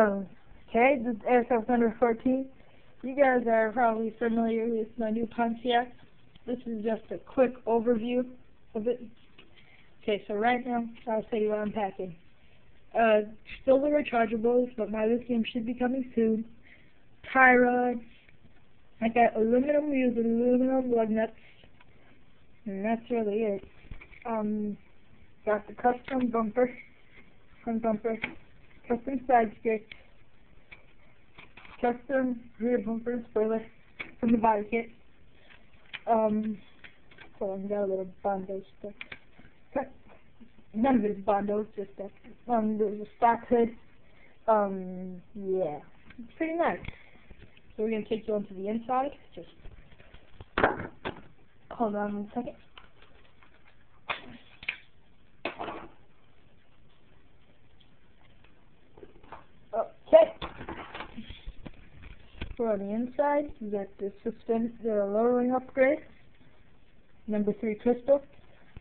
Okay, this is aircraft number 14. You guys are probably familiar with my new Pontiac. This is just a quick overview of it. Okay, so right now, I'll tell you what I'm packing. Still the rechargeables, but my lithium should be coming soon. Tie rod. I got aluminum wheels and aluminum lug nuts. And that's really it. Got the custom bumper, front bumper, custom side skirts, custom rear bumper and spoiler from the body kit. So I got a little Bondo stuff. None of it's Bondo, just that. There's a stock hood. Yeah, it's pretty nice. So we're gonna take you onto the inside. Just hold on one second. Okay. We're on the inside. We got the lowering upgrade. Number 3 crystal.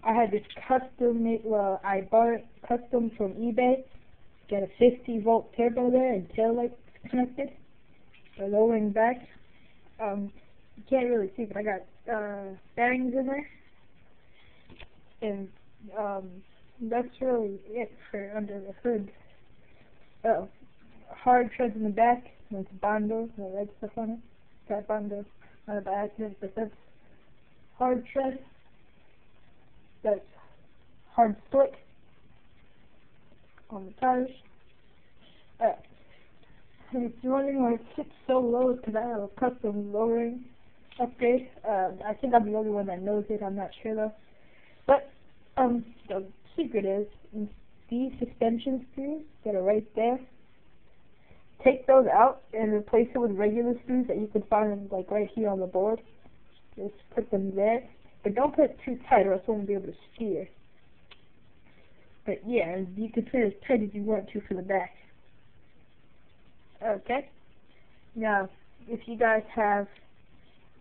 I had this custom made. Well, I bought it custom from eBay. Got a 50-volt turbo there and tail lights connected. So lowering back. You can't really see, but I got bearings in there. And that's really it for under the hood. Hard treads in the back. That's Bondo, the red stuff on it. Got Bondo on the back, but that's hard tread. That's hard split on the tires. And if you're wondering why it sits so low, it's because I have a custom lowering upgrade. I think I'm the only one that knows it. I'm not sure though. But the secret is these suspension screws that are right there. Take those out and replace it with regular screws that you can find like right here on the board. Just put them there. But don't put it too tight or else you won't be able to steer. But yeah, you can put it as tight as you want to for the back. Okay. Now, if you guys have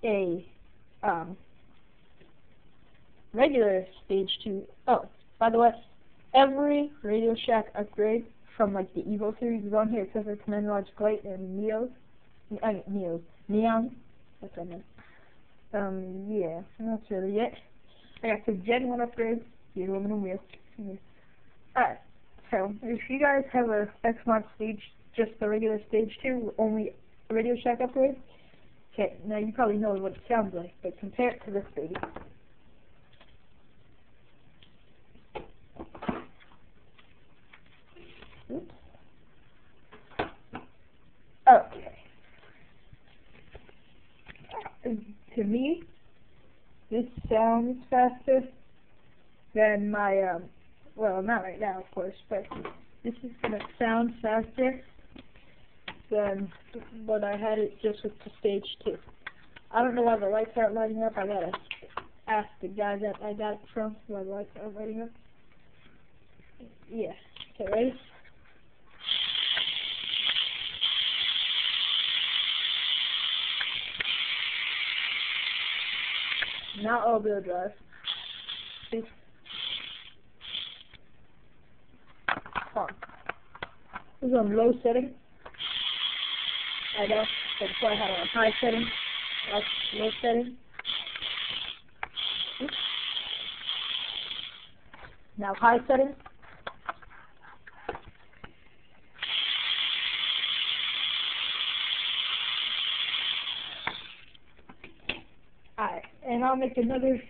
a regular stage 2, oh, by the way, every Radio Shack upgrade from like the Evo series is on here except for Command Logic Light and Neon. That's what I meant. Yeah, that's really it. I got some Gen 1 upgrades, the aluminum wheels. Alright, so if you guys have a xmods stage, just the regular stage 2, only Radio Shack upgrade, okay, now you probably know what it sounds like, but compare it to this baby. Oops. Okay. To me, this sounds faster than my, well, not right now, of course, but this is going to sound faster than when I had it just with the stage 2. I don't know why the lights aren't lighting up. I gotta ask the guy that I got it from why the lights aren't lighting up. Yeah. Okay, ready? Not all-wheel drive. See? This is on low setting. I know. That's why I have it on high setting. That's low setting. Oops. Now high setting. Alright, and I'll make another